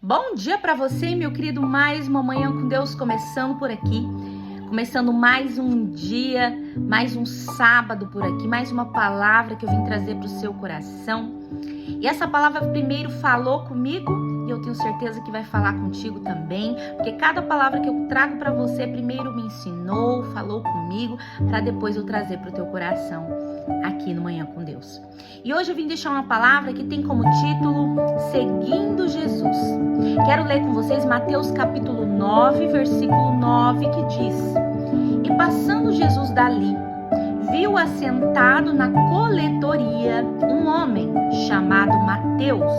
Bom dia para você, meu querido. Mais uma manhã com Deus começando por aqui. Começando mais um dia, mais um sábado por aqui, mais uma palavra que eu vim trazer para o seu coração. E essa palavra primeiro falou comigo e eu tenho certeza que vai falar contigo também, porque cada palavra que eu trago para você primeiro me ensinou, falou comigo, para depois eu trazer para o teu coração aqui no Manhã com Deus. E hoje eu vim deixar uma palavra que tem como título Seguindo Jesus. Quero ler com vocês Mateus capítulo 9, versículo 9, que diz: E passando Jesus dali, viu assentado na coletoria um homem chamado Mateus,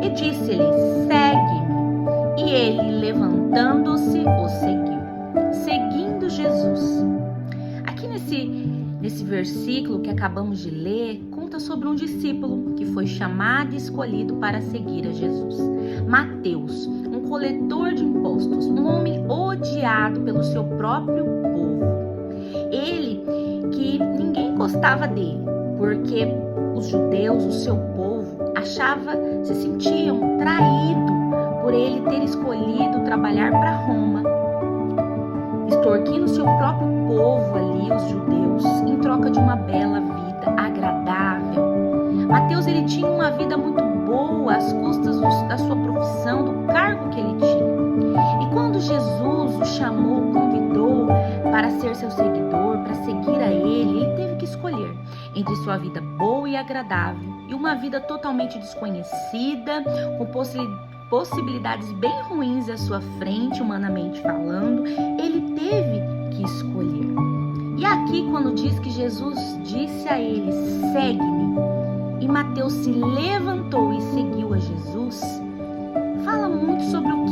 e disse-lhe: Segue-me. E ele, levantando-se, o seguiu. Seguindo Jesus. Aqui nesse versículo que acabamos de ler, conta sobre um discípulo que foi chamado e escolhido para seguir a Jesus. Mateus, um coletor de impostos, um homem odiado pelo seu próprio povo. Ele que ninguém gostava dele, porque os judeus, o seu povo, se sentiam traídos por ele ter escolhido trabalhar para Roma, extorquindo seu próprio povo ali, os judeus, em troca de uma bela vida agradável. Mateus, ele tinha uma vida muito boa às custas da sua profissão, do cargo que ele tinha. E quando Jesus o chamou, convidou para ser seu seguidor, para seguir a ele teve que escolher entre sua vida boa e agradável e uma vida totalmente desconhecida, com possibilidades bem ruins à sua frente, humanamente falando. Ele teve que escolher. E aqui, quando diz que Jesus disse a ele: segue-me, e Mateus se levantou e seguiu a Jesus, fala muito sobre o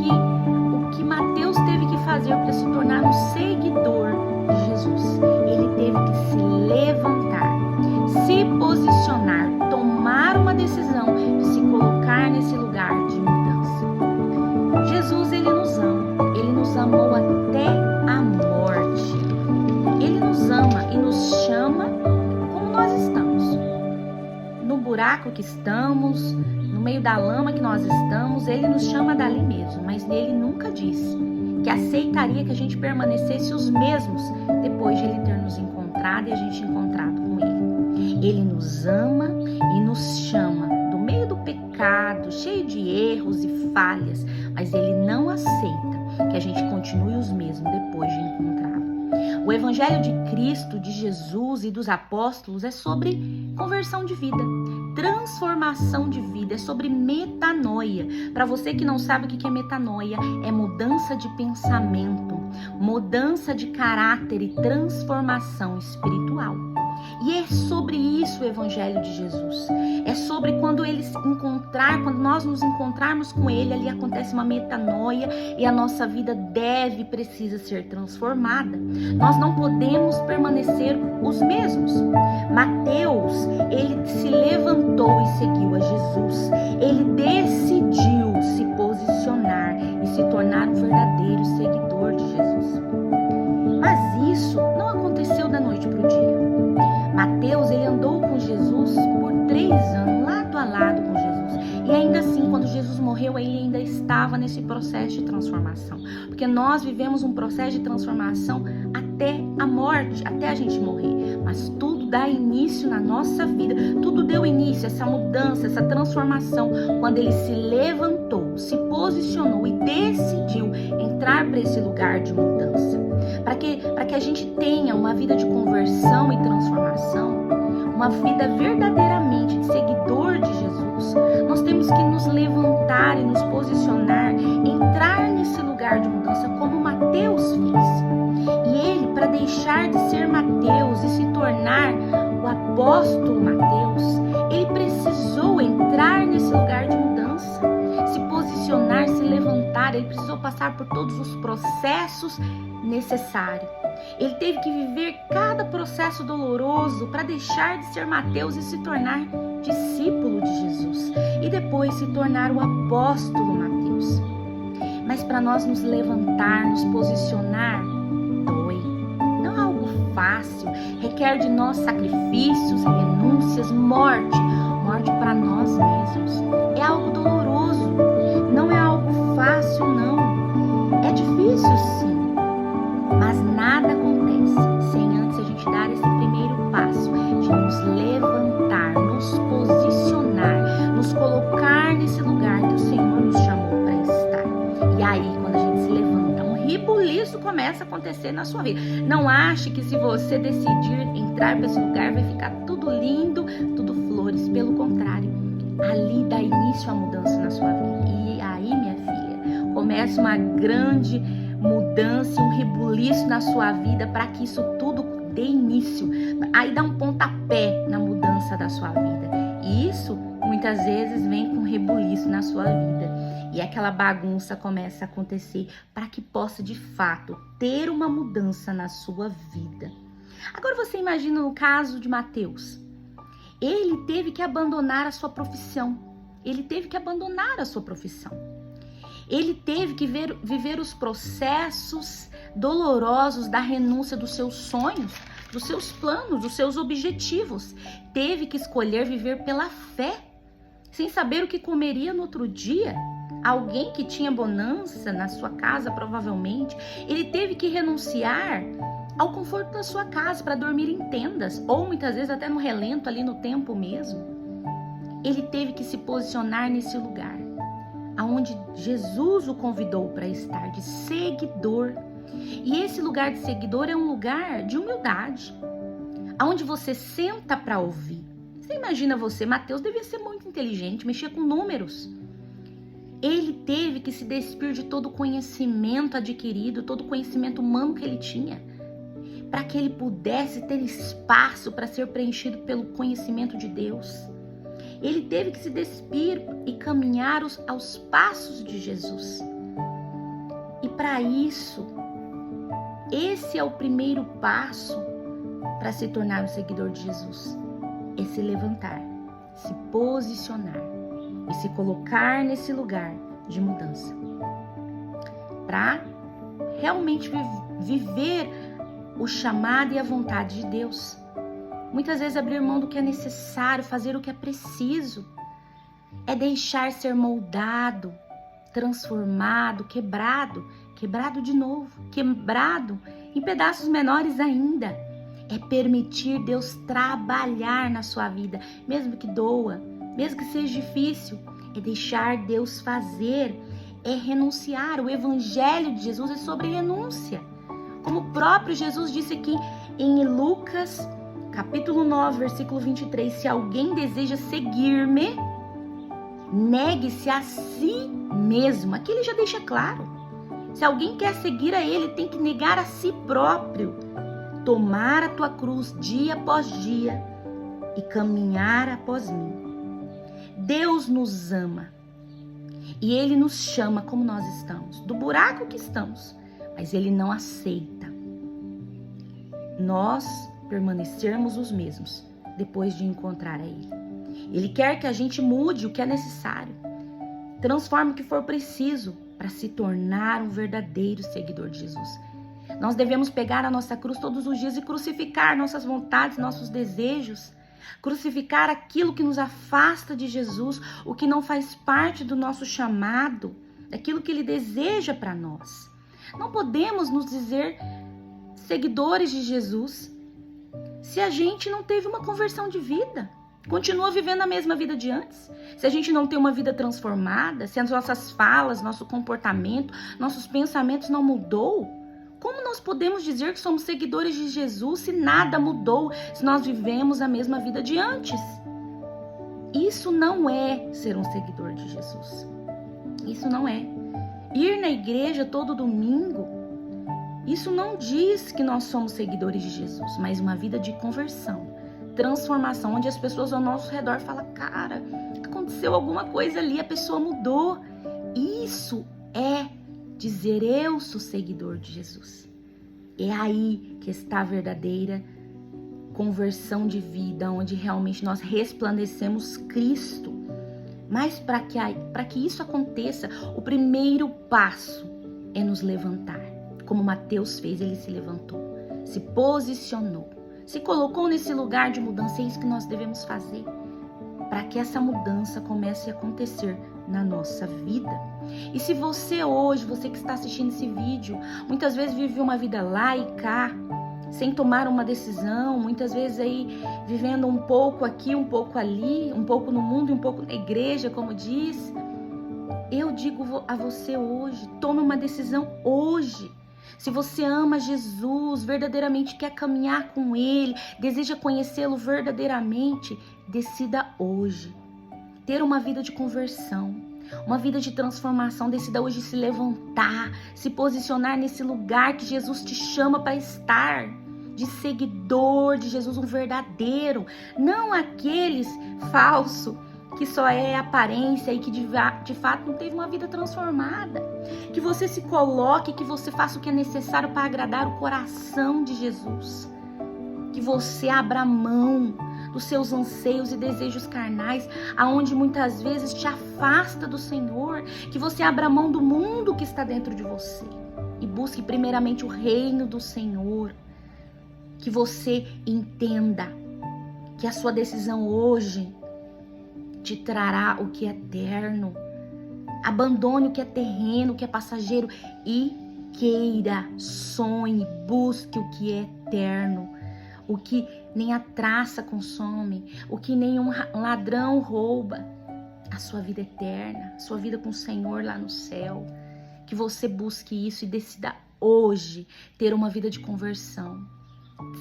que Mateus teve que fazer para se tornar um seguidor de Jesus. Ele teve que se levantar, se posicionar, tomar uma decisão de se colocar nesse lugar de mudança. Jesus, ele nos amou até a morte. Ele nos ama e nos chama como nós estamos. No buraco que estamos, no meio da lama que nós estamos, ele nos chama dali mesmo, mas ele nunca disse que aceitaria que a gente permanecesse os mesmos depois de ele ter nos encontrado e a gente encontrado com ele. Ele nos ama e nos chama do meio do pecado, cheio de erros e falhas, mas ele não aceita que a gente continue os mesmos depois de encontrá-lo. O Evangelho de Cristo, de Jesus e dos apóstolos é sobre conversão de vida, transformação de vida, é sobre metanoia. Para você que não sabe o que é metanoia, é mudança de pensamento, mudança de caráter e transformação espiritual. E é sobre isso o Evangelho de Jesus. É sobre quando nós nos encontrarmos com Ele, ali acontece uma metanoia e a nossa vida precisa ser transformada. Nós não podemos permanecer os mesmos. Mateus, ele se levantou e seguiu a Jesus. Ele decidiu se posicionar e se tornar um verdadeiro seguidor de Jesus. Mas isso não aconteceu da noite para o dia. Mateus, ele andou com Jesus por 3 anos, lado a lado com Jesus. E ainda assim, quando Jesus morreu, ele ainda estava nesse processo de transformação. Porque nós vivemos um processo de transformação até a morte, até a gente morrer. Mas tudo dá início na nossa vida. Tudo deu início, essa mudança, essa transformação, quando ele se levantou, se posicionou e decidiu entrar para esse lugar de mudança. Para que a gente tenha uma vida de conversão e transformação, uma vida verdadeiramente de seguidor de Jesus, nós temos que nos levantar e nos posicionar, entrar nesse lugar de mudança como Mateus fez. E ele, para deixar de ser Mateus e se tornar o apóstolo Mateus, ele precisou entrar nesse lugar de mudança, se posicionar, se levantar. Ele precisou passar por todos os processos necessários. Ele teve que viver cada processo doloroso para deixar de ser Mateus e se tornar discípulo de Jesus e depois se tornar o apóstolo Mateus. Mas para nós nos levantar, nos posicionar, dói. Não é algo fácil, requer de nós sacrifícios, renúncias, morte para nós mesmos. É algo doloroso, não é algo isso começa a acontecer na sua vida. Não ache que se você decidir entrar para esse lugar vai ficar tudo lindo, tudo flores. Pelo contrário, ali dá início à mudança na sua vida. E aí, minha filha, começa uma grande mudança, um rebuliço na sua vida para que isso tudo dê início. Aí dá um pontapé na mudança da sua vida. E isso muitas vezes vem com rebuliço na sua vida. E aquela bagunça começa a acontecer para que possa de fato ter uma mudança na sua vida. Agora você imagina no caso de Mateus. Ele teve que abandonar a sua profissão. Ele teve que abandonar a sua profissão. Ele teve que viver os processos dolorosos da renúncia dos seus sonhos, dos seus planos, dos seus objetivos. Teve que escolher viver pela fé, sem saber o que comeria no outro dia. Alguém que tinha bonança na sua casa, provavelmente, ele teve que renunciar ao conforto da sua casa para dormir em tendas, ou muitas vezes até no relento, ali no tempo mesmo. Ele teve que se posicionar nesse lugar, aonde Jesus o convidou para estar, de seguidor. E esse lugar de seguidor é um lugar de humildade, aonde você senta para ouvir. Você imagina Mateus devia ser muito inteligente, mexia com números. Ele teve que se despir de todo o conhecimento adquirido, todo o conhecimento humano que ele tinha, para que ele pudesse ter espaço para ser preenchido pelo conhecimento de Deus. Ele teve que se despir e caminhar aos passos de Jesus. E para isso, esse é o primeiro passo para se tornar um seguidor de Jesus. É se levantar, se posicionar e se colocar nesse lugar de mudança, para realmente viver o chamado e a vontade de Deus. Muitas vezes abrir mão do que é necessário, fazer o que é preciso, é deixar ser moldado, transformado, quebrado de novo, quebrado em pedaços menores ainda. É permitir Deus trabalhar na sua vida, mesmo que doa, mesmo que seja difícil, é deixar Deus fazer, é renunciar. O evangelho de Jesus é sobre renúncia. Como o próprio Jesus disse aqui em Lucas, capítulo 9, versículo 23, se alguém deseja seguir-me, negue-se a si mesmo. Aqui ele já deixa claro. Se alguém quer seguir a ele, tem que negar a si próprio, tomar a tua cruz dia após dia e caminhar após mim. Deus nos ama e Ele nos chama como nós estamos, do buraco que estamos, mas Ele não aceita nós permanecermos os mesmos depois de encontrar a Ele. Ele quer que a gente mude o que é necessário, transforme o que for preciso para se tornar um verdadeiro seguidor de Jesus. Nós devemos pegar a nossa cruz todos os dias e crucificar nossas vontades, nossos desejos, crucificar aquilo que nos afasta de Jesus, o que não faz parte do nosso chamado, daquilo que Ele deseja para nós. Não podemos nos dizer seguidores de Jesus se a gente não teve uma conversão de vida, continua vivendo a mesma vida de antes. Se a gente não tem uma vida transformada, se as nossas falas, nosso comportamento, nossos pensamentos não mudou, como nós podemos dizer que somos seguidores de Jesus se nada mudou, se nós vivemos a mesma vida de antes? Isso não é ser um seguidor de Jesus. Isso não é. Ir na igreja todo domingo, isso não diz que nós somos seguidores de Jesus, mas uma vida de conversão, transformação, onde as pessoas ao nosso redor falam, cara, aconteceu alguma coisa ali, a pessoa mudou. Isso é dizer eu sou seguidor de Jesus. É aí que está a verdadeira conversão de vida, onde realmente nós resplandecemos Cristo. Mas para que isso aconteça, o primeiro passo é nos levantar. Como Mateus fez, ele se levantou, se posicionou, se colocou nesse lugar de mudança. É isso que nós devemos fazer para que essa mudança comece a acontecer na nossa vida. E se você hoje, você que está assistindo esse vídeo, muitas vezes vive uma vida lá e cá, sem tomar uma decisão, muitas vezes aí vivendo um pouco aqui, um pouco ali, um pouco no mundo e um pouco na igreja, como diz, eu digo a você hoje, tome uma decisão hoje. Se você ama Jesus, verdadeiramente quer caminhar com Ele, deseja conhecê-lo verdadeiramente, decida hoje ter uma vida de conversão, uma vida de transformação. Decida hoje se levantar, se posicionar nesse lugar que Jesus te chama para estar, de seguidor de Jesus, um verdadeiro, não aqueles falsos que só é aparência e que de fato não teve uma vida transformada. Que você se coloque, que você faça o que é necessário para agradar o coração de Jesus. Que você abra mão dos seus anseios e desejos carnais, aonde muitas vezes te afasta do Senhor. Que você abra mão do mundo que está dentro de você e busque primeiramente o reino do Senhor. Que você entenda que a sua decisão hoje te trará o que é eterno. Abandone o que é terreno, o que é passageiro e queira, sonhe, busque o que é eterno. O que nem a traça consome, o que nenhum ladrão rouba. A sua vida eterna, a sua vida com o Senhor lá no céu. Que você busque isso e decida hoje ter uma vida de conversão.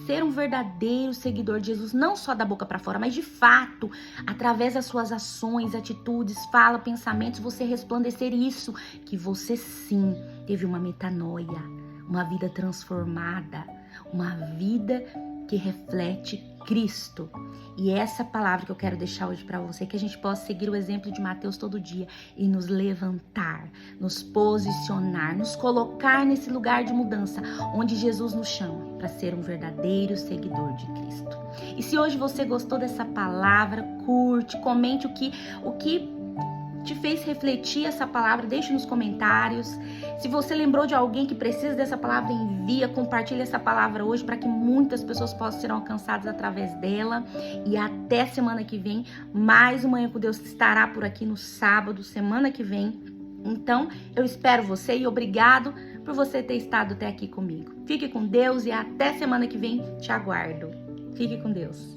Ser um verdadeiro seguidor de Jesus, não só da boca para fora, mas de fato, através das suas ações, atitudes, fala, pensamentos, você resplandecer isso, que você sim teve uma metanoia, uma vida transformada, uma vida que reflete Cristo. E essa palavra que eu quero deixar hoje para você, que a gente possa seguir o exemplo de Mateus todo dia e nos levantar, nos posicionar, nos colocar nesse lugar de mudança, onde Jesus nos chama para ser um verdadeiro seguidor de Cristo. E se hoje você gostou dessa palavra, curte, comente o que te fez refletir essa palavra, deixe nos comentários. Se você lembrou de alguém que precisa dessa palavra, envia, compartilha essa palavra hoje para que muitas pessoas possam ser alcançadas através dela. E até semana que vem, mais uma Manhã com Deus estará por aqui no sábado, semana que vem. Então, eu espero você e obrigado por você ter estado até aqui comigo. Fique com Deus e até semana que vem, te aguardo. Fique com Deus.